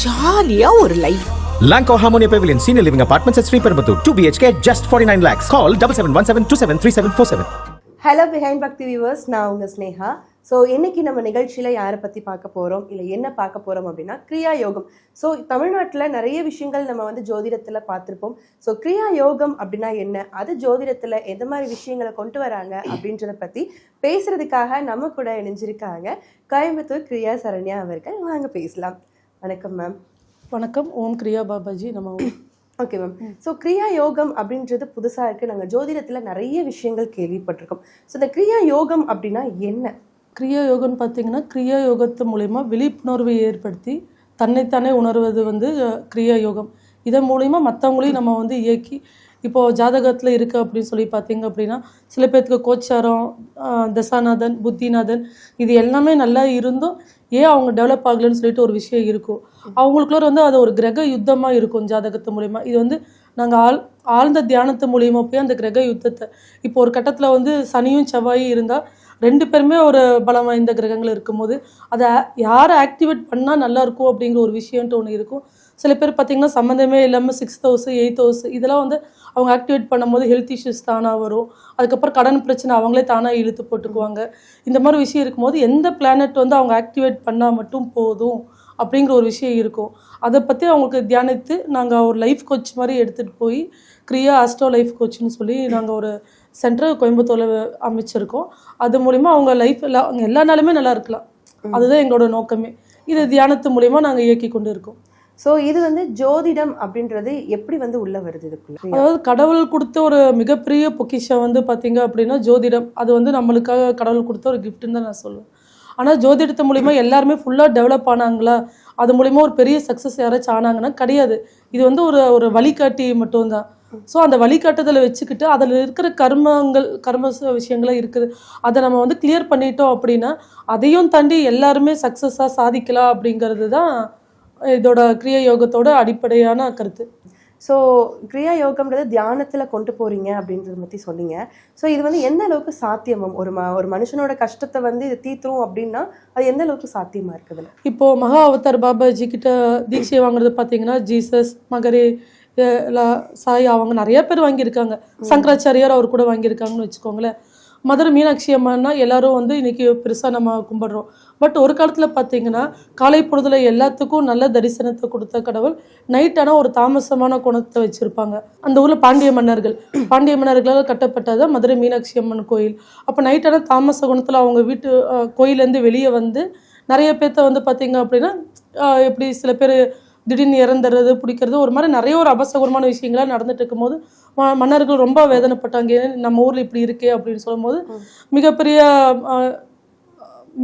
ஜாலியா ஒரு life. Lanco Harmonia Pavilion Senior Living Apartments at Sri Perambatoor 2 BHK just 49 lakhs. Call 7717273747. Hello behind பக்தி viewers, நான் உங்கள் Sneha. So இன்னைக்கு நம்ம நிகழ்ச்சியில் யாரை பற்றி பார்க்க போகிறோம், இல்லை என்ன பார்க்க போகிறோம் அப்படின்னா கிரியா யோகம். ஸோ தமிழ்நாட்டில் நிறைய விஷயங்கள் நம்ம வந்து ஜோதிடத்தில் பார்த்துருப்போம். ஸோ கிரியா யோகம் அப்படின்னா என்ன, அது ஜோதிடத்தில் எந்த மாதிரி விஷயங்களை கொண்டு வராங்க அப்படின்றத பற்றி பேசுகிறதுக்காக நம்ம கூட இணைஞ்சிருக்காங்க கோயம்புத்தூர் கிரியா சரண்யா அவர்கள். வாங்க பேசலாம். வணக்கம் மேம். வணக்கம். ஓம் கிரியா பாபாஜி நம்ம. Okay ma'am. ஸோ கிரியா யோகம் அப்படின்றது புதுசாக இருக்குது. நாங்கள் ஜோதிடத்தில் நிறைய விஷயங்கள் கேள்விப்பட்டிருக்கோம். ஸோ இந்த கிரியா யோகம் அப்படின்னா என்ன? கிரியா யோகம்னு பார்த்தீங்கன்னா, கிரியா யோகத்து மூலயமா விழிப்புணர்வை ஏற்படுத்தி தன்னைத்தானே உணர்வது வந்து கிரியா யோகம். இதன் மூலிமா மற்றவங்களையும் நம்ம வந்து இயக்கி, இப்போது ஜாதகத்தில் இருக்குது அப்படின்னு சொல்லி பார்த்தீங்க அப்படின்னா, சில பேர்த்துக்கு கோச்சாரம், தசாநாதன், புத்திநாதன் இது எல்லாமே நல்லா இருந்தும் ஏன் அவங்க டெவலப் ஆகலைன்னு சொல்லிட்டு ஒரு விஷயம் இருக்கும். அவங்களுக்குள்ள வந்து அது ஒரு கிரக யுத்தமாக இருக்கும் ஜாதகத்து மூலிமா. இது வந்து நாங்கள் ஆழ்ந்த தியானத்து மூலியமாக போய் அந்த கிரக யுத்தத்தை, இப்போ ஒரு கட்டத்தில் வந்து சனியும் செவ்வாயும் இருந்தால் ரெண்டு பேருமே ஒரு பலம் வாய்ந்த கிரகங்கள் இருக்கும்போது அதை யாரை ஆக்டிவேட் பண்ணால் நல்லாயிருக்கும் அப்படிங்கிற ஒரு விஷயன்ட்டு ஒன்று இருக்கும். சில பேர் பார்த்திங்கன்னா சம்மந்தமே இல்லாமல் 6th house 8th house இதெல்லாம் வந்து அவங்க ஆக்டிவேட் பண்ணும்போது ஹெல்த் இஷ்யூஸ் தானாக வரும். அதுக்கப்புறம் கடன் பிரச்சனை அவங்களே தானாக இழுத்து போட்டுக்குவாங்க. இந்த மாதிரி விஷயம் இருக்கும்போது எந்த பிளானட் வந்து அவங்க ஆக்டிவேட் பண்ணால் மட்டும் போதும் அப்படிங்கிற ஒரு விஷயம் இருக்கும். அதை பற்றி அவங்களுக்கு தியானித்து நாங்கள் ஒரு லைஃப் கோச் மாதிரி எடுத்துகிட்டு போய் கிரியா ஆஸ்ட்ரோ லைஃப் கோச்னு சொல்லி நாங்கள் ஒரு சென்டர் கோயம்புத்தூரில் அமைச்சிருக்கோம். அது மூலிமா அவங்க லைஃப் அவங்க எல்லா நாளுமே நல்லா இருக்கலாம். அதுதான் எங்களோட நோக்கமே. இது தியானத்து மூலிமா நாங்கள் இயக்கி கொண்டு இருக்கோம். ஸோ இது வந்து ஜோதிடம் அப்படின்றது எப்படி வந்து உள்ளே வருது இதுக்குள்ள? அதாவது கடவுள் கொடுத்த ஒரு மிகப்பெரிய பொக்கிஷம் வந்து பார்த்தீங்க அப்படின்னா ஜோதிடம். அது வந்து நம்மளுக்காக கடவுள் கொடுத்த ஒரு கிஃப்ட்டுன்னு தான் நான் சொல்லுவேன். ஆனால் ஜோதிடத்து மூலிமா எல்லாருமே ஃபுல்லாக டெவலப் ஆனாங்களா, அது மூலிமா ஒரு பெரிய சக்ஸஸ் யாராச்சும் ஆனாங்கன்னா கிடையாது. இது வந்து ஒரு வழிகாட்டி மட்டும்தான். ஸோ அந்த வழிகாட்டுதலை வச்சுக்கிட்டு அதில் இருக்கிற கர்ம விஷயங்களாக இருக்குது, அதை நம்ம வந்து கிளியர் பண்ணிட்டோம் அப்படின்னா அதையும் தாண்டி எல்லாருமே சக்ஸஸாக சாதிக்கலாம் அப்படிங்கிறது தான் இதோட கிரியா யோகத்தோட அடிப்படையான கருத்து. ஸோ கிரியா யோகம்ன்றது தியானத்தில் கொண்டு போகிறீங்க அப்படின்றத பற்றி சொன்னீங்க. ஸோ இது வந்து எந்த அளவுக்கு சாத்தியமும், ஒரு மனுஷனோட கஷ்டத்தை வந்து இது தீர்த்துரும் அப்படின்னா அது எந்த அளவுக்கு சாத்தியமாக இருக்குதுல்ல? இப்போது மகா அவதார் பாபாஜி கிட்ட தீட்சை வாங்குறது பார்த்தீங்கன்னா ஜீசஸ், மகரே, சாய் அவங்க நிறைய பேர் வாங்கியிருக்காங்க. சங்கராச்சாரியார் அவர் கூட வாங்கியிருக்காங்கன்னு வச்சுக்கோங்களேன். மதுரை மீனாட்சி அம்மன்னா எல்லாரும் வந்து இன்றைக்கி பெருசாக நம்ம கும்பிட்றோம். பட் ஒரு காலத்தில் பார்த்தீங்கன்னா காலை பொழுதுல எல்லாத்துக்கும் நல்ல தரிசனத்தை கொடுத்த கடவுள் நைட்டான ஒரு தாமசமான குணத்தை வச்சுருப்பாங்க. அந்த ஊரில் பாண்டிய மன்னர்களால் கட்டப்பட்டது மதுரை மீனாட்சி அம்மன் கோயில். அப்போ நைட்டான தாமச குணத்தில் அவங்க வீட்டு கோயிலேருந்து வெளியே வந்து நிறைய பேர்த்த வந்து பார்த்திங்க அப்படின்னா எப்படி சில பேர் திடீர்னு இறந்துறது, பிடிக்கிறது, ஒரு மாதிரி நிறைய ஒரு அபசகுரமான விஷயங்களாக நடந்துட்டு இருக்கும்போது மன்னர்கள் ரொம்ப வேதனைப்பட்டாங்க. நம்ம ஊரில் இப்படி இருக்கே அப்படின்னு சொல்லும்போது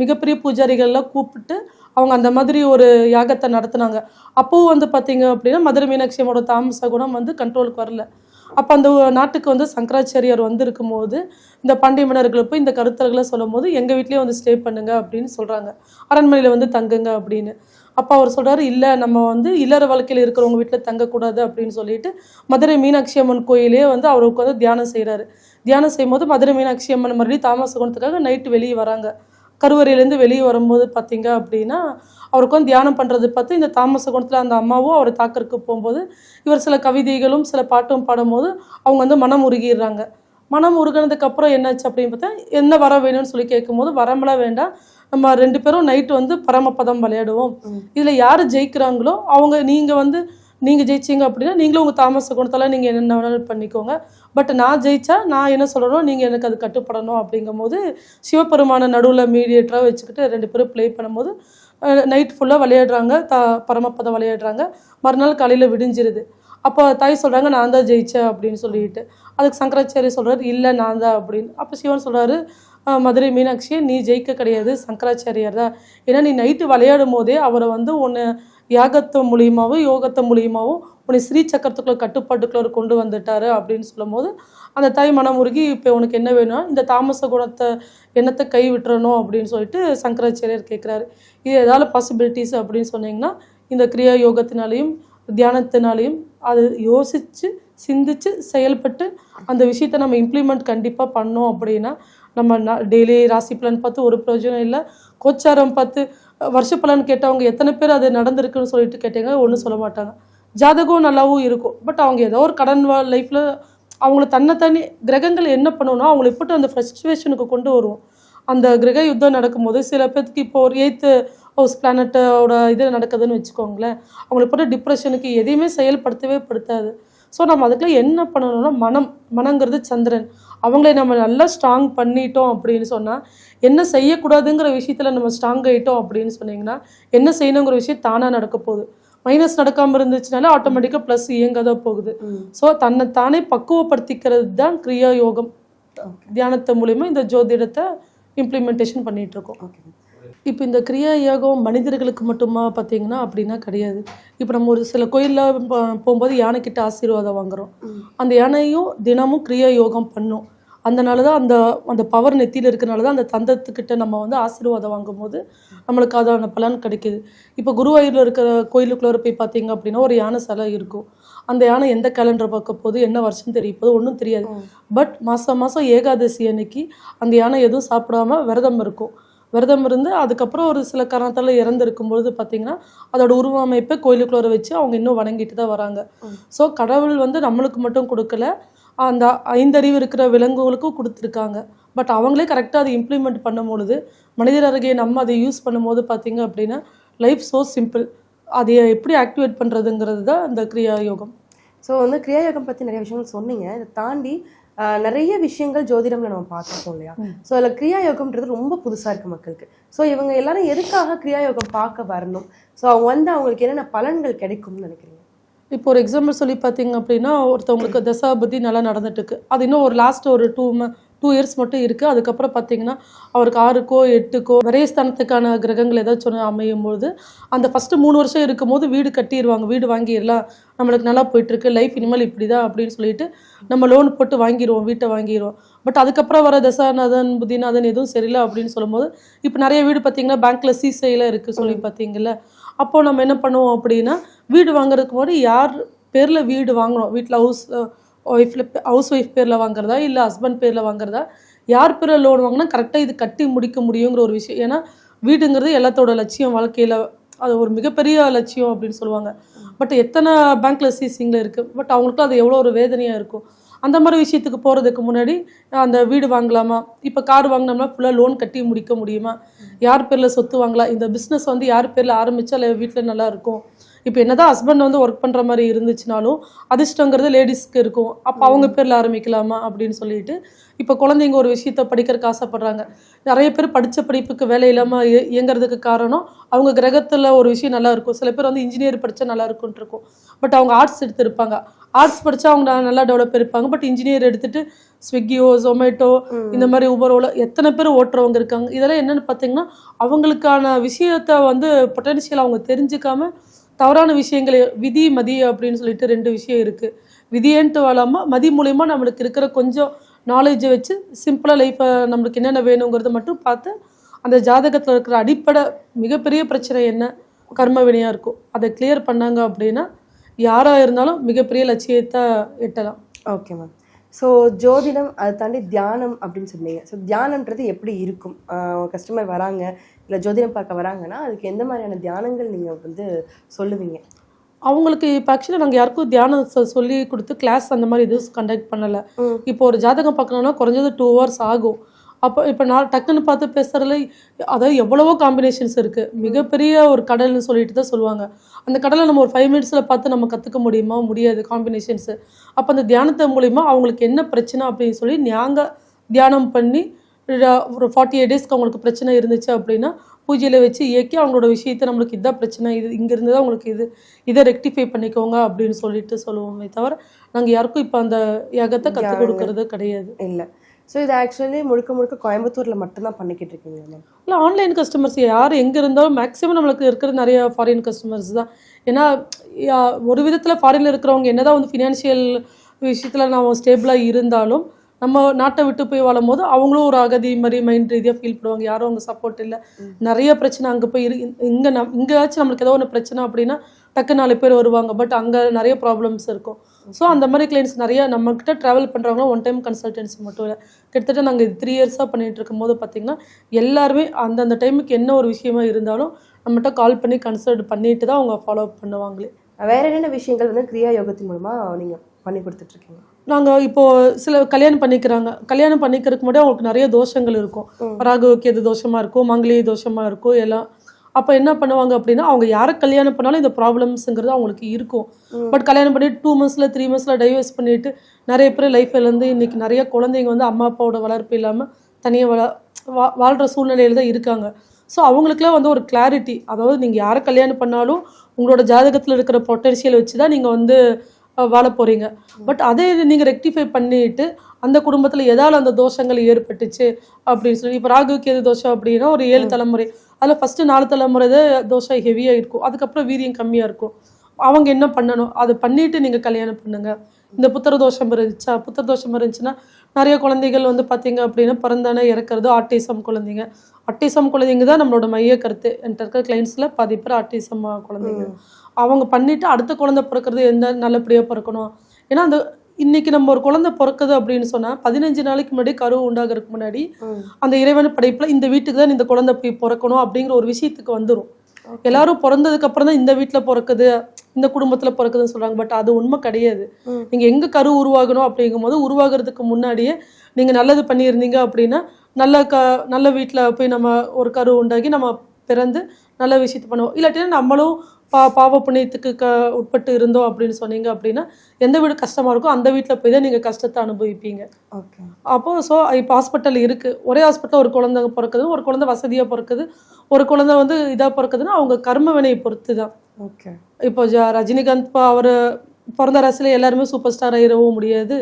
மிகப்பெரிய பூஜாரிகள்லாம் கூப்பிட்டு அவங்க அந்த மாதிரி ஒரு யாகத்தை நடத்துனாங்க. அப்போவும் வந்து பார்த்திங்க அப்படின்னா மதுரை மீனாட்சி அம்மோட தாமச குணம் வந்து கண்ட்ரோலுக்கு வரல. அப்போ அந்த நாட்டுக்கு வந்து சங்கராச்சாரியார் வந்து இருக்கும்போது இந்த பாண்டிய மன்னர்களை போய் இந்த கருத்தர்களை சொல்லும் போது எங்கள் வீட்லேயே வந்து ஸ்டே பண்ணுங்க அப்படின்னு சொல்கிறாங்க, அரண்மனையில் வந்து தங்குங்க அப்படின்னு. அப்போ அவர் சொல்கிறாரு, இல்லை நம்ம வந்து இல்லற வாழ்க்கையில் இருக்கிறவங்க வீட்டில் தங்கக்கூடாது அப்படின்னு சொல்லிட்டு மதுரை மீனாட்சி அம்மன் கோயிலே வந்து அவருக்கு வந்து தியானம் செய்கிறாரு. தியானம் செய்யும்போது மதுரை மீனாட்சி அம்மன் மறுபடியும் தாமச குணத்துக்காக நைட்டு வெளியே வராங்க. கருவறையிலேருந்து வெளியே வரும்போது பார்த்தீங்க அப்படின்னா அவருக்கு வந்து தியானம் பண்ணுறது பார்த்து இந்த தாமச குணத்தில் அந்த அம்மாவும் அவரை தாக்கறதுக்கு போகும்போது இவர் சில கவிதைகளும் சில பாட்டும் பாடும்போது அவங்க வந்து மனம் உருகிடுறாங்க. மனம் உருகினதுக்கப்புறம் என்னாச்சு அப்படின்னு பார்த்தா என்ன வர வேணும்னு சொல்லி கேட்கும்போது வரமெல்லாம் வேண்டாம், நம்ம 2 பேரும் நைட்டு வந்து பரமபதம் விளையாடுவோம், இதில் யார் ஜெயிக்கிறாங்களோ அவங்க நீங்கள் ஜெயிச்சிங்க அப்படின்னா நீங்களும் உங்கள் தாமச குணத்தால் நீங்கள் என்ன வேணாலும் பண்ணிக்கோங்க, பட் நான் ஜெயிச்சா நான் என்ன சொல்கிறோம் நீங்கள் எனக்கு அது கட்டுப்படணும் அப்படிங்கும்போது சிவபெருமான நடுவில் மீடியேட்டராக வச்சுக்கிட்டு 2 பேரும் ப்ளே பண்ணும்போது நைட் ஃபுல்லாக விளையாடுறாங்க, பரமபதம் விளையாடுறாங்க. மறுநாள் காலையில் விடிஞ்சிருது. அப்போ தாய் சொல்கிறாங்க நான் தான் ஜெயித்தேன் அப்படின்னு சொல்லிட்டு. அதுக்கு சங்கராச்சாரிய சொல்கிறாரு இல்லை நான் தான் அப்படின்னு. அப்போ சிவன் சொல்கிறாரு, மதுரை மீனாட்சியை நீ ஜெயிக்க கிடையாது, சங்கராச்சாரியார் தான். ஏன்னா நீ நைட்டு விளையாடும் போதே அவரை வந்து உன்னை யாகத்து மூலியமாகவும் யோகத்து மூலியமாகவும் உன்னை ஸ்ரீ சக்கரத்துக்குள்ள கட்டுப்பாட்டுக்குள்ள கொண்டு வந்துட்டாரு அப்படின்னு சொல்லும் போது அந்த தாய் மனம் உருகி இப்போ உனக்கு என்ன வேணும்னா இந்த தாமச குணத்தை எண்ணத்தை கை விட்டுறணும் அப்படின்னு சொல்லிட்டு சங்கராச்சாரியார் கேட்குறாரு. இது ஏதாவது பாசிபிலிட்டிஸ் அப்படின்னு சொன்னீங்கன்னா இந்த கிரியா யோகத்தினாலையும் தியானத்தினாலையும் அது யோசித்து சிந்தித்து செயல்பட்டு அந்த விஷயத்தை நம்ம இம்ப்ளிமெண்ட் கண்டிப்பாக பண்ணோம் அப்படின்னா நம்ம டெய்லி ராசி பிளான் பார்த்து ஒரு பிரயோஜனம் இல்லை, கோச்சாரம் பார்த்து வருஷ பலன் கேட்டவங்க எத்தனை பேர் அது நடந்திருக்குன்னு சொல்லிட்டு கேட்டீங்க, ஒன்றும் சொல்ல மாட்டாங்க. ஜாதகம் நல்லாவும் இருக்கும், பட் அவங்க ஏதோ ஒரு கடன் லைஃப்பில் அவங்கள தன்னை கிரகங்கள் என்ன பண்ணணும்னா அவங்களை போட்டு அந்த ஃப்ரஸ்ட்ரேஷனுக்கு கொண்டு வருவோம். அந்த கிரக யுத்தம் நடக்கும்போது சில பேருக்கு இப்போ ஒரு 8th ஹவுஸ் பிளானட்டோட இது நடக்குதுன்னு வச்சுக்கோங்களேன், அவங்களை போட்டு டிப்ரெஷனுக்கு எதையுமே செயல்படுத்தவே படுத்தாது. ஸோ நம்ம அதுக்குள்ள என்ன பண்ணணும்னா மனங்கிறது சந்திரன், அவங்கள நம்ம நல்லா ஸ்ட்ராங் பண்ணிட்டோம் அப்படின்னு சொன்னால், என்ன செய்யக்கூடாதுங்கிற விஷயத்தில் நம்ம ஸ்ட்ராங் ஆகிட்டோம் அப்படின்னு சொன்னீங்கன்னா என்ன செய்யணுங்கிற விஷயம் தானாக நடக்க போகுது. மைனஸ் நடக்காமல் இருந்துச்சுனால ஆட்டோமேட்டிக்காக ப்ளஸ் இயங்கதான் போகுது. ஸோ தன்னை தானே பக்குவப்படுத்திக்கிறது தான் கிரியா யோகம். தியானத்தை மூலிமா இந்த ஜோதிடத்தை இம்ப்ளிமெண்டேஷன் பண்ணிட்டு இருக்கோம். இப்போ இந்த கிரியா யோகம் மனிதர்களுக்கு மட்டுமா பார்த்தீங்கன்னா அப்படின்னா கிடையாது. இப்போ நம்ம ஒரு சில கோயிலில் போகும்போது யானைக்கிட்ட ஆசீர்வாதம் வாங்குகிறோம், அந்த யானையும் தினமும் கிரியா யோகம் பண்ணும். அதனால தான் அந்த பவர் நெத்தியில் இருக்கிறனால தான் அந்த தந்தத்துக்கிட்ட நம்ம வந்து ஆசீர்வாதம் வாங்கும்போது நம்மளுக்கு அதான பலன் கிடைக்கிது. இப்போ குருவாயூரில் இருக்கிற கோயிலுக்குள்ளே போய் பார்த்தீங்க அப்படின்னா ஒரு யானை சிலை இருக்கும். அந்த யானை எந்த கேலண்டரை பார்க்க போது என்ன வருஷம் தெரிய போது ஒன்றும் தெரியாது. பட் மாதம் ஏகாதசி அன்னைக்கு அந்த யானை எதுவும் சாப்பிடாம விரதம் இருக்கும். விரதம் இருந்து அதுக்கப்புறம் ஒரு சில காரணத்தால் இறந்துருக்கும்பொழுது பார்த்திங்கன்னா அதோட உருவமைப்பை கோயிலுக்குள்ளே வச்சு அவங்க இன்னும் வணங்கிட்டு தான் வராங்க. ஸோ கடவுள் வந்து நம்மளுக்கு மட்டும் கொடுக்கல, அந்த 5 அறிவு இருக்கிற விலங்குகளுக்கும் கொடுத்துருக்காங்க. பட் அவங்களே கரெக்டாக அதை இம்ப்ளிமெண்ட் பண்ணும்பொழுது மனிதர் அருகே நம்ம அதை யூஸ் பண்ணும்போது பார்த்திங்க அப்படின்னா லைஃப் ஸோ சிம்பிள். அதை எப்படி ஆக்டிவேட் பண்ணுறதுங்கிறது தான் இந்த கிரியா யோகம். ஸோ வந்து கிரியா யோகம் பற்றி நிறைய விஷயங்கள் சொன்னீங்க. இதை தாண்டி நிறைய விஷயங்கள் ஜோதிடம்ல நம்ம பார்த்துருக்கோம் இல்லையா? ஸோ அதில் கிரியா யோகம்ன்றது ரொம்ப புதுசாக இருக்குது மக்களுக்கு. ஸோ இவங்க எல்லாரும் எதுக்காக கிரியா யோகம் பார்க்க வரணும்? ஸோ அவங்க வந்து அவங்களுக்கு என்னென்ன பலன்கள் கிடைக்கும்னு நினைக்கிறீங்க? இப்போ ஒரு எக்ஸாம்பிள் சொல்லி பார்த்தீங்க அப்படின்னா, ஒருத்தவங்களுக்கு தசாபதி நல்லா நடந்துட்டுருக்கு, அது இன்னும் ஒரு லாஸ்ட் ஒரு 2 இயர்ஸ் மட்டும் இருக்குது. அதுக்கப்புறம் பார்த்தீங்கன்னா அவருக்கு 6க்கோ 8க்கோ விரயஸ்தானத்துக்கான கிரகங்கள் ஏதாச்சும் ஒன்று அமையும்போது அந்த ஃபஸ்ட்டு 3 வருஷம் இருக்கும்போது வீடு கட்டிடுவாங்க, வீடு வாங்கிடலாம், நம்மளுக்கு நல்லா போயிட்டுருக்கு, லைஃப் இனிமேல் இப்படி தான் அப்படின்னு சொல்லிட்டு நம்ம லோன் போட்டு வாங்கிடுவோம், வீட்டை வாங்கிடுவோம். பட் அதுக்கப்புறம் வர தசாநாதன் புத்திநாதன் எதுவும் சரியில்லை அப்படின்னு சொல்லும்போது இப்போ நிறைய வீடு பார்த்தீங்கன்னா பேங்க்கில் சீசையில் இருக்குது சொல்லி பார்த்தீங்கல்ல. அப்போது நம்ம என்ன பண்ணுவோம் அப்படின்னா, வீடு வாங்குறதுக்கு முன்னாடி யார் பேரில் வீடு வாங்கணும், வீட்டில் ஹவுஸ் ஒய்ஃப் பேரில் வாங்குறதா இல்லை ஹஸ்பண்ட் பேரில் வாங்குறதா, யார் பேரில் லோன் வாங்கினா கரெக்டாக இது கட்டி முடிக்க முடியுங்கிற ஒரு விஷயம். ஏன்னா வீடுங்கிறது எல்லாத்தோட லட்சியம், வாழ்க்கையில் அது ஒரு மிகப்பெரிய லட்சியம் அப்படின்னு சொல்லுவாங்க. பட் எத்தனை பேங்க்கில் சீசிங்கில் இருக்குது, பட் அவங்களுக்குலாம் அது எவ்வளோ ஒரு வேதனையாக இருக்கும். அந்த மாதிரி விஷயத்துக்கு போகிறதுக்கு முன்னாடி அந்த வீடு வாங்கலாமா, இப்போ கார் வாங்கினோம்னா ஃபுல்லாக லோன் கட்டி முடிக்க முடியுமா, யார் பேரில் சொத்து வாங்கலாம், இந்த பிஸ்னஸ் வந்து யார் பேரில் ஆரம்பித்தா வீட்டில் நல்லா இருக்கும். இப்போ என்னதான் ஹஸ்பண்ட் வந்து ஒர்க் பண்ணுற மாதிரி இருந்துச்சுனாலும் அதிர்ஷ்டங்கிறது லேடிஸ்க்கு இருக்கும், அப்போ அவங்க பேரில் ஆரம்பிக்கலாமா அப்படின்னு சொல்லிட்டு இப்போ குழந்தைங்க ஒரு விஷயத்த படிக்கிறதுக்கு ஆசைப்படுறாங்க. நிறைய பேர் படித்த படிப்புக்கு வேலை இல்லாமல் இயங்குறதுக்கு காரணம் அவங்க கிரகத்தில் ஒரு விஷயம் நல்லா இருக்கும். சில பேர் வந்து இன்ஜினியர் படித்தா நல்லா இருக்கும்னு இருக்கும், பட் அவங்க ஆர்ட்ஸ் எடுத்திருப்பாங்க, ஆர்ட்ஸ் படித்தா அவங்க நல்லா டெவலப் இருப்பாங்க. பட் இன்ஜினியர் எடுத்துகிட்டு ஸ்விக்கியோ ஜொமேட்டோ இந்த மாதிரி உபரோவில் எத்தனை பேர் ஓட்டுறவங்க இருக்காங்க. இதெல்லாம் என்னென்னு பார்த்தீங்கன்னா அவங்களுக்கான விஷயத்த வந்து பொட்டன்ஷியல் அவங்க தெரிஞ்சுக்காம தவறான விஷயங்கள், விதி மதி அப்படின்னு சொல்லிட்டு 2 விஷயம் இருக்குது. விதியன்ட்டு வாழாமல் மதி மூலயமா நம்மளுக்கு இருக்கிற கொஞ்சம் நாலேஜை வச்சு சிம்பிளாக லைஃப்பை நம்மளுக்கு என்னென்ன வேணுங்கிறத மட்டும் பார்த்து அந்த ஜாதகத்தில் இருக்கிற அடிப்படை மிகப்பெரிய பிரச்சனை என்ன கர்ம வினையாக இருக்கும் அதை கிளியர் பண்ணாங்க அப்படின்னா யாராக இருந்தாலும் மிகப்பெரிய லட்சியத்தை எட்டலாம். Okay ma'am. ஸோ ஜோதிடம் அதை தாண்டி தியானம் அப்படின்னு சொன்னீங்க. ஸோ தியானன்றது எப்படி இருக்கும்? கஸ்டமர் வராங்க இல்லை ஜோதிடம் பார்க்க வராங்கன்னா அதுக்கு எந்த மாதிரியான தியானங்கள் நீங்கள் வந்து சொல்லுவீங்க? அவங்களுக்கு இப்போ ஆக்சுவலாக நாங்கள் யாருக்கும் தியானம் சொல்லி கொடுத்து கிளாஸ் அந்த மாதிரி எதுவும் கண்டக்ட் பண்ணலை. இப்போ ஒரு ஜாதகம் பார்க்கணுன்னா குறைஞ்சது 2 hours ஆகும். அப்போ இப்போ நான் டக்குன்னு பார்த்து பேசுகிறதுல அதாவது எவ்வளவோ காம்பினேஷன்ஸ் இருக்குது. மிகப்பெரிய ஒரு கடல்னு சொல்லிட்டு தான் சொல்லுவாங்க. அந்த கடலை நம்ம ஒரு 5 minutes பார்த்து நம்ம கற்றுக்க முடியுமா? முடியாது, காம்பினேஷன்ஸு. அப்போ அந்த தியானத்தை மூலிமா அவங்களுக்கு என்ன பிரச்சனை அப்படின்னு சொல்லி நாங்கள் தியானம் பண்ணி ஒரு 48 daysக்கு அவங்களுக்கு பிரச்சனை இருந்துச்சு அப்படின்னா பூஜையில் வச்சு இயக்கி அவங்களோட விஷயத்தை நம்மளுக்கு இதான் பிரச்சனை, இது இங்கேருந்து தான் உங்களுக்கு இதை ரெக்டிஃபை பண்ணிக்கோங்க அப்படின்னு சொல்லிட்டு சொல்லுவோமே தவிர நாங்கள் யாருக்கும் இப்போ அந்த யாகத்தை கற்றுக் கொடுக்கறது கிடையாது. இல்லை. ஸோ இது ஆக்சுவலி முழுக்க கோயம்புத்தூரில் மட்டும்தான் பண்ணிக்கிட்டு இருக்கீங்க மேம்? இல்லை, ஆன்லைன் கஸ்டமர்ஸ் யார் எங்கே இருந்தாலும் மேக்ஸிமம் நம்மளுக்கு இருக்கிறது நிறைய ஃபாரின் கஸ்டமர்ஸ் தான். ஏன்னா ஒரு விதத்தில் ஃபாரினில் இருக்கிறவங்க என்ன தான் வந்து ஃபினான்ஷியல் விஷயத்தில் நம்ம ஸ்டேபிளாக இருந்தாலும் நம்ம நாட்டை விட்டு போய் வாழும் போது அவங்களும் ஒரு அகதி மாதிரி மைண்ட் ரீதியாக ஃபீல் பண்ணுவாங்க. யாரும் அவங்க சப்போர்ட் இல்லை, நிறைய பிரச்சனை அங்கே போய் இங்கேயாச்சும் நம்மளுக்கு ஏதோ ஒன்று பிரச்சனை அப்படின்னா டக்கு 4 பேர் வருவாங்க, பட் அங்கே நிறைய ப்ராப்ளம்ஸ் இருக்கும். ஸோ அந்த மாதிரி கிளைண்ட்ஸ் நிறையா நம்மக்கிட்ட ட்ராவல் பண்ணுறவங்களும் ஒன் டைம் கன்சல்டன்சி மட்டும் இல்லை, கிட்டத்தட்ட நாங்கள் 3 years பண்ணிகிட்டு இருக்கும் போது பார்த்திங்கன்னா எல்லாருமே அந்தந்த டைமுக்கு என்ன ஒரு விஷயமா இருந்தாலும் நம்மகிட்ட கால் பண்ணி கன்சல்ட் பண்ணிட்டு தான் அவங்க ஃபாலோ பண்ணுவாங்களே. வேற என்னென்ன விஷயங்கள் வந்து கிரியா யோகத்தின் மூலமா நீங்க பண்ணி கொடுத்துட்டு இருக்கீங்க? நாங்கள் இப்போது சில கல்யாணம் பண்ணிக்கிறாங்க, கல்யாணம் பண்ணிக்கிறதுக்கு முன்னாடி அவங்களுக்கு நிறைய தோஷங்கள் இருக்கும். ராகு கேது தோஷமாக இருக்கும், மங்களி தோஷமாக இருக்கும் எல்லாம். அப்போ என்ன பண்ணுவாங்க அப்படின்னா, அவங்க யாரை கல்யாணம் பண்ணாலும் இந்த ப்ராப்ளம்ஸுங்கிறது அவங்களுக்கு இருக்கும். பட் கல்யாணம் பண்ணிட்டு 2 monthsல 3 monthsல டைவர்ஸ் பண்ணிட்டு நிறைய பேர் லைஃப்லேருந்து இன்னைக்கு நிறைய குழந்தைங்க வந்து அம்மா அப்பாவோட வளர்ப்பு இல்லாமல் தனியாக வாழ்கிற சூழ்நிலையில் தான் இருக்காங்க. ஸோ அவங்களுக்குலாம் வந்து ஒரு கிளாரிட்டி, அதாவது நீங்கள் யாரை கல்யாணம் பண்ணாலும் உங்களோட ஜாதகத்தில் இருக்கிற பொட்டன்ஷியல் வச்சு தான் நீங்கள் வந்து வாழ போகிறீங்க. பட் அதை நீங்கள் ரெக்டிஃபை பண்ணிட்டு அந்த குடும்பத்தில் எதால் அந்த தோஷங்கள் ஏற்பட்டுச்சு அப்படின்னு சொல்லி, இப்போ ராகு கேது தோஷம் அப்படின்னா ஒரு 7 தலைமுறை, அதில் ஃபஸ்ட்டு 4 தலைமுறை தான் தோஷம் ஹெவியாக இருக்கும், அதுக்கப்புறம் வீரியம் கம்மியாக இருக்கும். அவங்க என்ன பண்ணணும், அதை பண்ணிவிட்டு நீங்கள் கல்யாணம் பண்ணுங்கள். இந்த புத்திர தோஷம் இருந்துச்சுன்னா நிறைய குழந்தைகள் வந்து பார்த்தீங்க அப்படின்னா பிறந்தானே இறக்குறது ஆட்டிசம் குழந்தைங்க தான் நம்மளோட மைய கருத்து. என்கிட்ட இருக்கிற கிளைண்ட்ஸில் பாதி பேர் ஆட்டிசம் குழந்தைங்க. அவங்க பண்ணிவிட்டு அடுத்த குழந்தை பிறக்கிறது எந்த நல்லபடியாக பிறக்கணும். ஏன்னா அந்த இன்னைக்கு நம்ம ஒரு குழந்தை பிறக்குது அப்படின்னு சொன்னால் 15 நாளைக்கு முன்னாடி கரு உண்டாகிறதுக்கு முன்னாடி அந்த இறைவன் படைப்பில் இந்த வீட்டுக்கு தான் இந்த குழந்தை போய் பிறக்கணும் அப்படிங்கிற ஒரு விஷயத்துக்கு வந்துடும். எல்லாரும் பிறந்ததுக்கு அப்புறம் தான் இந்த வீட்டில் பிறக்குது, இந்த குடும்பத்தில் பிறக்குதுன்னு சொல்கிறாங்க. பட் அது உண்மை கிடையாது. நீங்கள் எங்கே கரு உருவாகணும் அப்படிங்கும் போது உருவாகிறதுக்கு முன்னாடியே நீங்கள் நல்லது பண்ணியிருந்தீங்க அப்படின்னா நல்ல வீட்டில் போய் நம்ம ஒரு கரு உண்டாகி நம்ம பிறந்து நல்ல விஷயத்தை பண்ணுவோம். இல்லாட்டினா நம்மளும் பாவ புண்ணியத்துக்கு உட்பட்டு இருந்தோம் அப்படின்னு சொன்னீங்க அப்படின்னா எந்த வீடு கஷ்டமாக இருக்கோ அந்த வீட்டில் போய் தான் நீங்கள் கஷ்டத்தை அனுபவிப்பீங்க. ஓகே. அப்போது ஸோ இப்போ ஹாஸ்பிட்டல் இருக்குது, ஒரே ஹாஸ்பிட்டலில் ஒரு குழந்தை பிறக்குது, ஒரு குழந்தை வசதியாக பிறக்குது, ஒரு குழந்தை வந்து இதாக பிறக்குதுன்னா அவங்க கர்ம வினையை பொறுத்து தான். ஓகே. இப்போ ரஜினிகாந்த் அவர் பிறந்த ராசியில் எல்லாருமே சூப்பர் ஸ்டார் ஆயிடவும் முடியாது,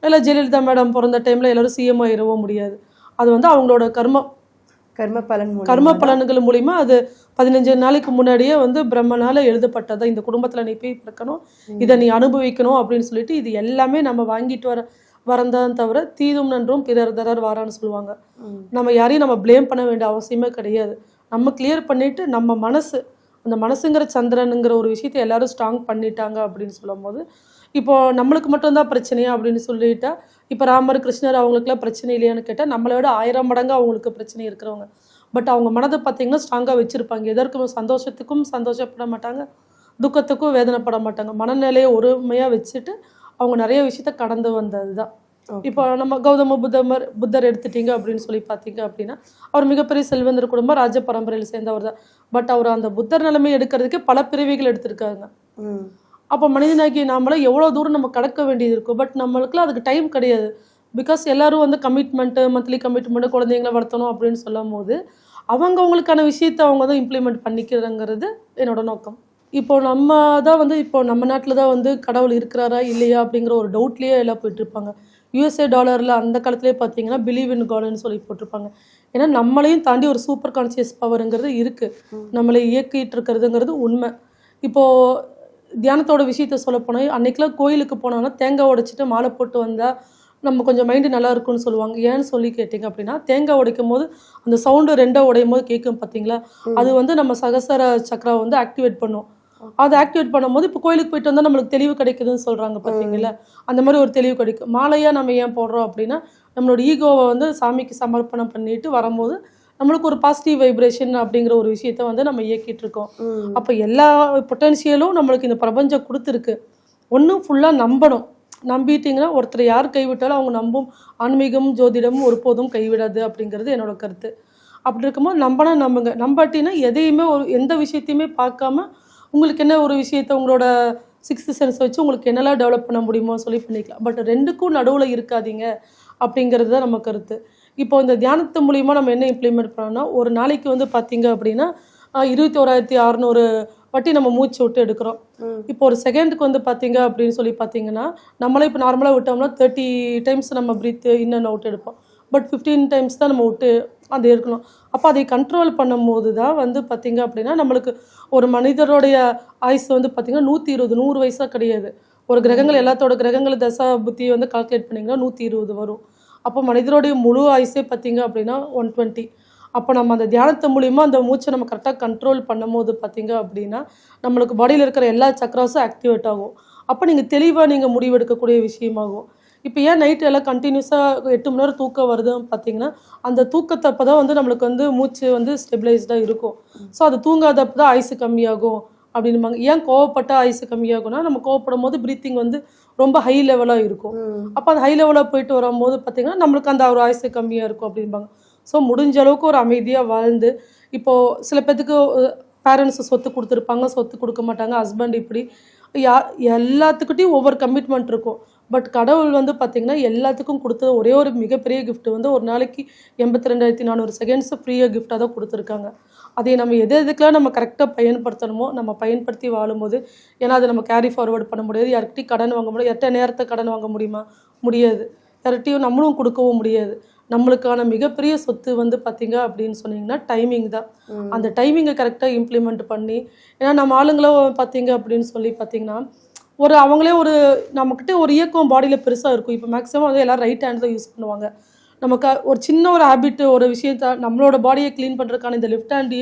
இல்லை ஜெயலலிதா மேடம் பிறந்த டைமில் எல்லோரும் சிஎம் ஆயிடவும் முடியாது. அது வந்து அவங்களோட கர்ம பலன்கள் மூலிமா அது 15 நாளைக்கு முன்னாடியே வந்து பிரம்மனால எழுதப்பட்டதா, இந்த குடும்பத்தில் நீ போய் பிறக்கணும், இதை நீ அனுபவிக்கணும் அப்படின்னு சொல்லிட்டு இது எல்லாமே நம்ம வாங்கிட்டு வரந்தான் தவிர தீதும் நன்றும் பிறர் தரர் வாரான்னு சொல்லுவாங்க. நம்ம யாரையும் நம்ம ப்ளேம் பண்ண வேண்டிய அவசியமே கிடையாது. நம்ம கிளியர் பண்ணிட்டு நம்ம அந்த மனசுங்கிற சந்திரனுங்கிற ஒரு விஷயத்தை எல்லாரும் ஸ்ட்ராங் பண்ணிட்டாங்க அப்படின்னு சொல்லும் போது இப்போது நம்மளுக்கு மட்டும்தான் பிரச்சனையா அப்படின்னு சொல்லிட்டா, இப்போ ராமர் கிருஷ்ணர் அவங்களுக்குலாம் பிரச்சனை இல்லையான்னு கேட்டால் நம்மளை விட 1000 மடங்கு அவங்களுக்கு பிரச்சனை இருக்கிறவங்க. பட் அவங்க மனதை பார்த்திங்கன்னா ஸ்ட்ராங்காக வச்சுருப்பாங்க. எதற்கும் சந்தோஷத்துக்கும் சந்தோஷப்பட மாட்டாங்க, துக்கத்துக்கும் வேதனைப்பட மாட்டாங்க. மனநிலையை ஒருமையாக வச்சுட்டு அவங்க நிறைய விஷயத்த கடந்து வந்தது தான். இப்போ நம்ம கௌதம புத்தர் எடுத்துட்டீங்க அப்படின்னு சொல்லி பார்த்தீங்க அப்படின்னா அவர் மிகப்பெரிய செல்வந்தர் குடும்பம், ராஜ பரம்பரையில் சேர்ந்தவர் தான். பட் அவர் அந்த புத்தர் நிலைமை எடுக்கிறதுக்கே பல பிறவிகள் எடுத்திருக்காங்க. அப்போ மனிதனாகி நாமளாம் எவ்வளோ தூரம் நம்ம கடக்க வேண்டியது இருக்கும். பட் நம்மளுக்குலாம் அதுக்கு டைம் கிடையாது. பிகாஸ் எல்லோரும் வந்து கமிட்மெண்ட்டு, மந்த்லி கமிட்மெண்ட்டு, குழந்தைங்களை வளர்த்தணும் அப்படின்னு சொல்லும் போது அவங்களுக்கான விஷயத்தை அவங்க தான் இம்ப்ளிமெண்ட் பண்ணிக்கிறதுங்கிறது என்னோட நோக்கம். இப்போ நம்ம தான் வந்து இப்போ நம்ம நாட்டில் தான் வந்து கடவுள் இருக்கிறாரா இல்லையா அப்படிங்கிற ஒரு டவுட்லேயே எல்லாம் போயிட்டுருப்பாங்க. USA டாலரில் அந்த காலத்துலேயே பார்த்தீங்கன்னா பிலீவ் இன் காட்னு சொல்லி போட்டிருப்பாங்க. ஏன்னா நம்மளையும் தாண்டி ஒரு சூப்பர் கான்சியஸ் பவருங்கிறது இருக்குது, நம்மளை இயக்கிட்டு இருக்கிறதுங்கிறது உண்மை. இப்போது தியானத்தோட விஷயத்த சொல்ல போனால் அன்றைக்கெலாம் கோயிலுக்கு போனோன்னா தேங்காய் உடைச்சிட்டு மாலை போட்டு வந்தால் நம்ம கொஞ்சம் மைண்டு நல்லா இருக்குன்னு சொல்லுவாங்க. ஏன்னு சொல்லி கேட்டிங்க அப்படின்னா தேங்காய் உடைக்கும் போது அந்த சவுண்டு 2 உடையும் போது கேட்கும் பார்த்தீங்களா, அது வந்து நம்ம சகசர சக்கரா வந்து ஆக்டிவேட் பண்ணும். அதை ஆக்டிவேட் பண்ணும்போது இப்போ கோயிலுக்கு போயிட்டு வந்தால் நம்மளுக்கு தெளிவு கிடைக்குதுன்னு சொல்கிறாங்க பார்த்தீங்களா, அந்த மாதிரி ஒரு தெளிவு கிடைக்கும். மாலையாக நம்ம ஏன் போடுறோம் அப்படின்னா நம்மளோட ஈகோவை வந்து சாமிக்கு சமர்ப்பணம் பண்ணிட்டு வரும்போது நம்மளுக்கு ஒரு பாசிட்டிவ் வைப்ரேஷன் அப்படிங்கிற ஒரு விஷயத்த வந்து நம்ம இயக்கிட்டு இருக்கோம். அப்போ எல்லா பொட்டன்ஷியலும் நம்மளுக்கு இந்த பிரபஞ்சம் கொடுத்துருக்கு. ஒன்றும் ஃபுல்லாக நம்பணும். நம்பிட்டிங்கன்னா ஒருத்தர் யார் கைவிட்டாலும் அவங்க நம்பும் ஆன்மீகம் ஜோதிடமும் ஒருபோதும் கைவிடாது அப்படிங்கிறது என்னோட கருத்து. அப்படி இருக்கும்போது நம்புங்க, நம்பாட்டினா எதையுமே எந்த விஷயத்தையுமே பார்க்காம உங்களுக்கு என்ன ஒரு விஷயத்த உங்களோட 6th சென்ஸ் வச்சு உங்களுக்கு என்னெல்லாம் டெவலப் பண்ண முடியுமோ சொல்லி பண்ணிக்கலாம். பட் 2க்கும் நடுவில் இருக்காதீங்க அப்படிங்கிறது தான் நம்ம கருத்து. இப்போ இந்த தியானத்து மூலிமா நம்ம என்ன இம்ப்ளிமெண்ட் பண்ணோம்னா ஒரு நாளைக்கு வந்து பார்த்தீங்க அப்படின்னா 21,600 வாட்டி நம்ம மூச்சு விட்டு எடுக்கிறோம். இப்போ ஒரு செகண்டுக்கு வந்து பார்த்தீங்க அப்படின்னு சொல்லி பார்த்தீங்கன்னா நம்மளே இப்போ நார்மலாக விட்டோம்னா 30 டைம்ஸ் நம்ம பிரீத் இன் அண்ட் அவுட் எடுப்போம். பட் 15 டைம்ஸ் தான் நம்ம விட்டு அது இருக்கணும். அப்போ அதை கண்ட்ரோல் பண்ணும்போது தான் வந்து பார்த்திங்க அப்படின்னா நம்மளுக்கு ஒரு மனிதருடைய ஆயுசு வந்து பார்த்திங்கன்னா 120 100 வயசாக கிடையாது. ஒரு கிரகங்கள் எல்லாத்தோட கிரகங்கள் தசா புத்தியை வந்து கால்குலேட் பண்ணிங்கன்னா 120 வரும். அப்போ மனிதருடைய முழு ஆயுசே பார்த்திங்க அப்படின்னா 120. அப்போ நம்ம அந்த தியானத்து மூலிமா அந்த மூச்சை நம்ம கரெக்டாக கண்ட்ரோல் பண்ணும் போது பார்த்திங்க அப்படின்னா நம்மளுக்கு பாடியில் இருக்கிற எல்லா சக்கராஸும் ஆக்டிவேட் ஆகும். அப்போ நீங்கள் தெளிவாக நீங்கள் முடிவெடுக்கக்கூடிய விஷயமாகும். இப்போ ஏன் நைட்டு எல்லாம் கண்டினியூஸாக 8 மணி நேரம் தூக்கம் வருதுன்னு பார்த்தீங்கன்னா அந்த தூக்கத்தப்போ தான் வந்து நம்மளுக்கு வந்து மூச்சு வந்து ஸ்டெபிளைஸ்டாக இருக்கும். ஸோ அது தூங்காதப்போ தான் ஆயுசு கம்மியாகும் அப்படின்பாங்க. ஏன் கோவப்பட்ட ஆயுசு கம்மியாகும்னா நம்ம கோவப்படும் போது ப்ரீத்திங் வந்து ரொம்ப ஹை லெவலாக இருக்கும். அப்போ அந்த ஹை லெவலாக போயிட்டு வரும்போது பார்த்தீங்கன்னா நம்மளுக்கு அந்த ஒரு ஆயுசு கம்மியாக இருக்கும் அப்படின்பாங்க. ஸோ முடிஞ்ச அளவுக்கு ஒரு அமைதியாக வாழ்ந்து, இப்போது சில பேர்த்துக்கு பேரண்ட்ஸ் சொத்து கொடுத்துருப்பாங்க, சொத்து கொடுக்க மாட்டாங்க, ஹஸ்பண்ட் இப்படி எல்லாத்துக்கிட்டையும் ஒவ்வொரு கமிட்மெண்ட் இருக்கும். பட் கடவுள் வந்து பார்த்திங்கன்னா எல்லாத்துக்கும் கொடுத்தது ஒரே ஒரு மிகப்பெரிய கிஃப்ட் வந்து ஒரு நாளைக்கு 82,400 செகண்ட்ஸு ஃப்ரீயாக கிஃப்டாக தான் கொடுத்துருக்காங்க. அதை நம்ம எதுக்கெல்லாம் நம்ம கரெக்டாக பயன்படுத்தணுமோ நம்ம பயன்படுத்தி வாழும்போது, ஏன்னா அதை நம்ம கேரி ஃபார்வர்ட் பண்ண முடியாது, யார்கிட்டையும் கடன் வாங்க முடியாது. எட்ட நேரத்தை கடன் வாங்க முடியுமா? முடியாது. யார்கிட்டையும் நம்மளும் கொடுக்கவும் முடியாது. நம்மளுக்கான மிகப்பெரிய சொத்து வந்து பார்த்திங்க அப்படின்னு சொன்னீங்கன்னா டைமிங் தான். அந்த டைமிங்கை கரெக்டாக இம்ப்ளிமெண்ட் பண்ணி, ஏன்னா நம்ம ஆளுங்களும் பார்த்திங்க அப்படின்னு சொல்லி பார்த்திங்கன்னா அவங்களே நம்மக்கிட்ட ஒரு இயக்கம் பாடியில் பெருசாக இருக்கும். இப்போ மேக்ஸிமம் வந்து எல்லோரும் ரைட் ஹேண்ட் தான் யூஸ் பண்ணுவாங்க. நமக்கு ஒரு சின்ன ஒரு ஹேபிட் ஒரு விஷயத்த நம்மளோட பாடியை க்ளீன் பண்ணுறதுக்கான இந்த லெஃப்ட் ஹேண்ட்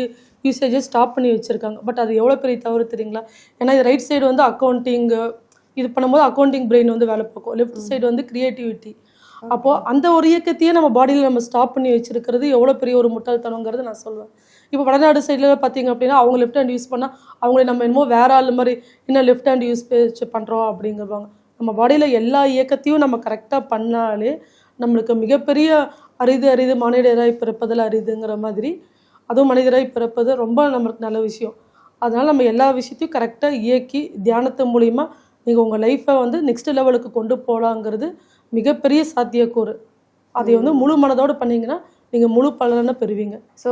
யூசேஜை ஸ்டாப் பண்ணி வச்சுருக்காங்க. பட் அது எவ்வளோ பெரிய தவறு தெரியுங்களா? ஏன்னா இது ரைட் சைடு வந்து அக்கௌண்டிங் இது பண்ணும்போது அக்கௌண்டிங் பிரெயின் வந்து வேலை பார்க்கும், லெஃப்ட் சைடு வந்து க்ரியேட்டிவிட்டி. அப்போது அந்த ஒரு இயக்கத்தையே நம்ம பாடியில் நம்ம ஸ்டாப் பண்ணி வச்சுருக்கிறது எவ்வளோ பெரிய ஒரு முட்டாள்தனங்கிறது நான் சொல்லுவேன். இப்போ வடநாடு சைடில் பார்த்திங்க அப்படின்னா அவங்க லெஃப்ட் ஹேண்ட் யூஸ் பண்ணால் அவங்களே நம்ம என்னமோ வேற ஆள் மாதிரி இன்னும் லெஃப்ட் ஹேண்ட் யூஸ் பண்ணுறோம் அப்படிங்கிறவாங்க. நம்ம பாடியில் எல்லா இயக்கத்தையும் நம்ம கரெக்டாக பண்ணாலே நம்மளுக்கு மிகப்பெரிய அரிது மனிதராய் பிறப்பதில் அரிதுங்கிற மாதிரி, அதுவும் மனிதராய் பிறப்பது ரொம்ப நம்மளுக்கு நல்ல விஷயம். அதனால் நம்ம எல்லா விஷயத்தையும் கரெக்டாக இயக்கி தியானத்து மூலிமா நீங்கள் உங்கள் லைஃப்பை வந்து நெக்ஸ்ட் லெவலுக்கு கொண்டு போகலாங்கிறது மிகப்பெரிய சாத்தியக்கூறு. அதை வந்து முழு மனதோடு பண்ணிங்கன்னா நீங்கள் முழு பலனை பெறுவீங்க. ஸோ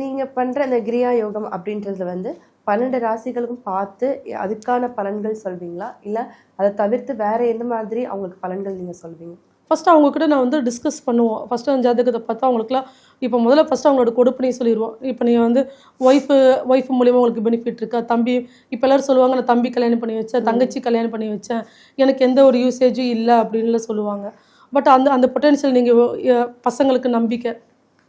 நீங்கள் பண்ணுற அந்த கிரியா யோகம் அப்படின்றதுல வந்து 12 ராசிகளுக்கும் பார்த்து அதுக்கான பலன்கள் சொல்வீங்களா, இல்லை அதை தவிர்த்து வேறு எந்த மாதிரி அவங்களுக்கு பலன்கள் நீங்கள் சொல்வீங்க? ஃபஸ்ட்டு அவங்கக்கிட்ட நான் வந்து டிஸ்கஸ் பண்ணுவோம். ஃபஸ்ட்டு அந்த ஜாதகத்தை பார்த்தா அவங்களுக்குலாம் இப்போ முதல்ல ஃபஸ்ட்டு அவங்களோட கொடுப்பினையும் சொல்லிடுவோம். இப்போ நீங்கள் வந்து ஒய்ஃபு மூலிமா உங்களுக்கு பெனிஃபிட் இருக்கா, தம்பி இப்போ எல்லோரும் சொல்லுவாங்க நான் தம்பி கல்யாணம் பண்ணி வச்சேன், தங்கச்சி கல்யாணம் பண்ணி வச்சேன், எனக்கு எந்த ஒரு யூசேஜும் இல்லை அப்படின்லாம் சொல்லுவாங்க. பட் அந்த பொட்டென்ஷியல் நீங்கள் பசங்களுக்கு நம்பிக்கை,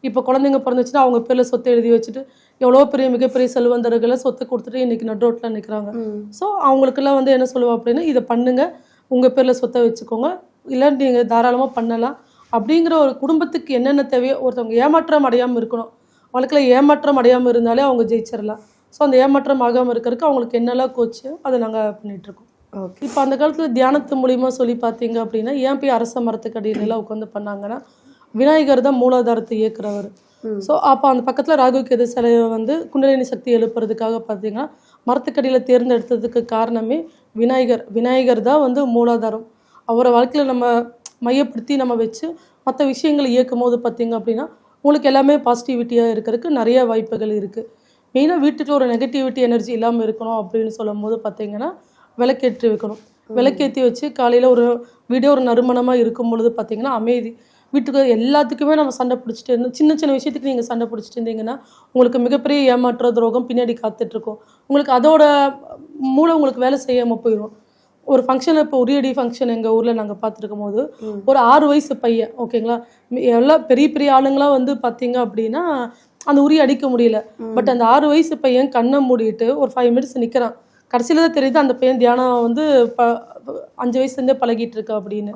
இப்போ குழந்தைங்க பிறந்துச்சுன்னா அவங்க பேரில் சொத்தை எழுதி வச்சுட்டு எவ்வளோ மிகப்பெரிய செல்வந்தர்களை சொத்தை கொடுத்துட்டு இன்றைக்கி நடுரோட்டில் நிற்கிறாங்க. ஸோ அவங்களுக்கெல்லாம் வந்து என்ன சொல்லுவோம் அப்படின்னா, இதை பண்ணுங்கள், உங்கள் பேரில் சொத்தை வச்சுக்கோங்க, இல்லை நீங்கள் தாராளமாக பண்ணலாம் அப்படிங்கிற ஒரு குடும்பத்துக்கு என்னென்ன தேவையோ. ஒருத்தவங்க ஏமாற்றம் அடையாமல் இருக்கணும், வாழ்க்கையில் ஏமாற்றம் அடையாமல் இருந்தாலே அவங்க ஜெயிச்சிடலாம். ஸோ அந்த ஏமாற்றம் ஆகாமல் இருக்கிறதுக்கு அவங்களுக்கு என்னெல்லாம் கோச்சு அதை நாங்கள் பண்ணிகிட்ருக்கோம். ஓகே. இப்போ அந்த காலத்தில் தியானத்து மூலிமா சொல்லி பார்த்தீங்க அப்படின்னா ஏன் போய் அரச மரத்துக்கு அடியிலெல்லாம் உட்காந்து பண்ணாங்கன்னா, விநாயகர் தான் மூலாதாரத்தை இயக்குறவர். ஸோ அப்போ அந்த பக்கத்தில் ராகு கேது சிலையை வந்து குண்டலினி சக்தி எழுப்புறதுக்காக பார்த்தீங்கன்னா மரத்துக்கடியில் தேர்ந்தெடுத்ததுக்கு காரணமே விநாயகர் தான் வந்து மூலாதாரம். அவரை வாழ்க்கையில் நம்ம மையப்படுத்தி நம்ம வச்சு மற்ற விஷயங்களை இயக்கும் போது பார்த்திங்க அப்படின்னா உங்களுக்கு எல்லாமே பாசிட்டிவிட்டியாக இருக்கிறதுக்கு நிறைய வாய்ப்புகள் இருக்குது. மெயினாக வீட்டுக்கு ஒரு நெகட்டிவிட்டி எனர்ஜி இல்லாமல் இருக்கணும் அப்படின்னு சொல்லும் போது பார்த்திங்கன்னா விளக்கேற்றி வைக்கணும். விளக்கேற்றி வச்சு காலையில் ஒரு வீடே ஒரு நறுமணமாக இருக்கும் பொழுது பார்த்திங்கன்னா அமைதி. வீட்டுக்கு எல்லாத்துக்குமே நம்ம சண்டை பிடிச்சிட்டு இருந்தோம், சின்ன சின்ன விஷயத்துக்கு நீங்கள் சண்டை பிடிச்சிட்டு இருந்தீங்கன்னா உங்களுக்கு மிகப்பெரிய ஏமாற்ற துரோகம் பின்னாடி காத்துட்ருக்கோம். உங்களுக்கு அதோட மூளை உங்களுக்கு வேலை செய்யாமல் போயிடும். ஒரு ஃபங்க்ஷன், இப்போ உரியடி ஃபங்க்ஷன் எங்கள் ஊரில் நாங்கள் பார்த்துருக்கும் போது ஒரு 6 வயசு பையன், ஓகேங்களா, எல்லாம் பெரிய ஆளுங்களாம் வந்து பார்த்தீங்க அப்படின்னா அந்த உரி அடிக்க முடியல. பட் அந்த 6 வயசு பையன் கண்ணை மூடிட்டு ஒரு 5 மினிட்ஸ் நிற்கிறான். கடைசியில் தான் தெரியுது அந்த பையன் தியானம் வந்து 5 வயசுலேருந்தே பழகிட்டு இருக்கா அப்படின்னு.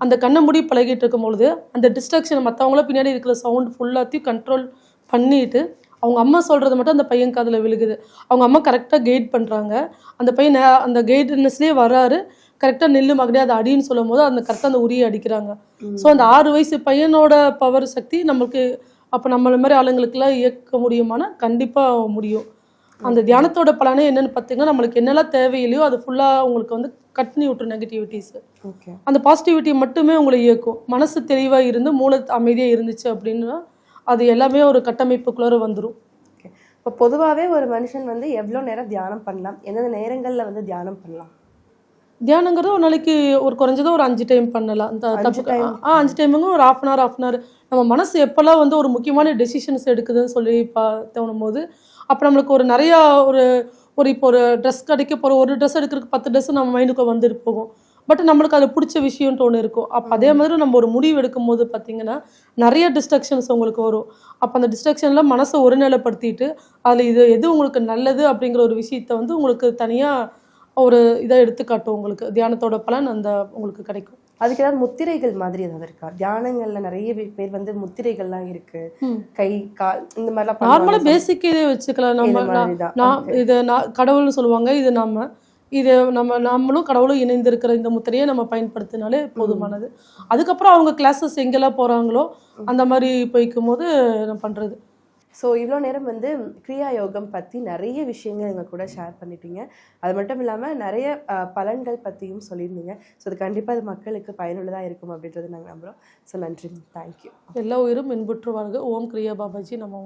அந்த கண்ணை மூடி பழகிட்டு இருக்கும் பொழுது அந்த டிஸ்ட்ராக்ஷன் மற்றவங்களாம் பின்னாடி இருக்கிற சவுண்ட் ஃபுல்லாத்தையும் கண்ட்ரோல் பண்ணிட்டு அவங்க அம்மா சொல்கிறது மட்டும் அந்த பையன் காதில் விழுகுது. அவங்க அம்மா கரெக்டாக கைட் பண்ணுறாங்க. அந்த பையன் அந்த கைட்னஸ்லேயே வராரு. கரெக்டாக நெல்லு மகனே அதை அடின்னு சொல்லும் போது அந்த கரெக்டாக அந்த உரியை அடிக்கிறாங்க. ஸோ அந்த 6 வயசு பையனோட பவர் சக்தி நம்மளுக்கு அப்போ நம்மள மாதிரி ஆளுங்களுக்கெல்லாம் இயக்க முடியுமானா கண்டிப்பாக முடியும். அந்த தியானத்தோட பலனே என்னென்னு பார்த்தீங்கன்னா நம்மளுக்கு என்னெல்லாம் தேவையில்லையோ அது ஃபுல்லாக உங்களுக்கு வந்து கட் பண்ணி விட்டுரும் நெகட்டிவிட்டிஸு. ஓகே. அந்த பாசிட்டிவிட்டி மட்டுமே உங்களை இயக்கும். மனசு தெளிவாக இருந்து மூளை அமைதியாக இருந்துச்சு அப்படின்னா அது எல்லாமே ஒரு கட்டமைப்புக்குள்ளே வந்துடும். ஓகே. இப்போ பொதுவாகவே ஒரு மனுஷன் வந்து எவ்வளோ நேரம் தியானம் பண்ணலாம், எந்தெந்த நேரங்களில் வந்து தியானம் பண்ணலாம்? தியானங்கிறது ஒரு நாளைக்கு ஒரு குறைஞ்சதோ ஒரு 5 டைம் பண்ணலாம். அந்த 5 டைமுங்க ஒரு half அன் ஹவர். நம்ம மனசு எப்போல்லாம் வந்து ஒரு முக்கியமான டெசிஷன்ஸ் எடுக்குதுன்னு சொல்லி தோணும் போது அப்போ நம்மளுக்கு ஒரு நிறையா இப்போ ஒரு ட்ரெஸ் கிடைக்க போகிற ஒரு ட்ரெஸ் எடுக்கிறதுக்கு 10 ட்ரெஸ் நம்ம மைண்டுக்கு வந்துட்டு போகும். பட் நம்மளுக்கு அதில் பிடிச்ச விஷயம்ட்டு ஒன்று இருக்கும். அப்போ அதே மாதிரி நம்ம ஒரு முடிவு எடுக்கும் போது பார்த்திங்கன்னா நிறைய டிஸ்ட்ராக்ஷன்ஸ் உங்களுக்கு வரும். அப்போ அந்த டிஸ்ட்ராக்ஷனில் மனசை ஒருநிலைப்படுத்திட்டு அதில் எது உங்களுக்கு நல்லது அப்படிங்கிற ஒரு விஷயத்த வந்து உங்களுக்கு தனியாக ஒரு இதை எடுத்துக்காட்டும். உங்களுக்கு தியானத்தோட பலன் உங்களுக்கு கிடைக்கும். அதுக்கு ஏதாவது முத்திரைகள் மாதிரி ஏதாவது இருக்கா? தியானங்கள்ல நிறைய பேர் வந்து முத்திரைகள்லாம் இருக்கு, கை கால் இந்த மாதிரிலாம் நார்மலாக பேசிக் இதே வச்சுக்கலாம். கடவுள்னு சொல்லுவாங்க, இது நம்மளும் கடவுளும் இணைந்திருக்கிற இந்த முத்திரையை நம்ம பயன்படுத்தினாலே போதுமானது. அதுக்கப்புறம் அவங்க கிளாஸஸ் எங்கெல்லாம் போகிறாங்களோ அந்த மாதிரி போய்க்கும் போது நான் பண்ணுறது. ஸோ இவ்வளோ நேரம் வந்து கிரியா யோகம் பற்றி நிறைய விஷயங்கள் எங்கள் கூட ஷேர் பண்ணிட்டீங்க. அது மட்டும் இல்லாமல் நிறைய பலன்கள் பற்றியும் சொல்லியிருந்தீங்க. ஸோ அது கண்டிப்பாக அது மக்களுக்கு பயனுள்ளதாக இருக்கும் அப்படின்றது நாங்கள் நம்புகிறோம். ஸோ நன்றி, தேங்க்யூ. எல்லா உயிரும் இன்புற்று வாழ்க. ஓம் கிரியா பாபாஜி நமோ.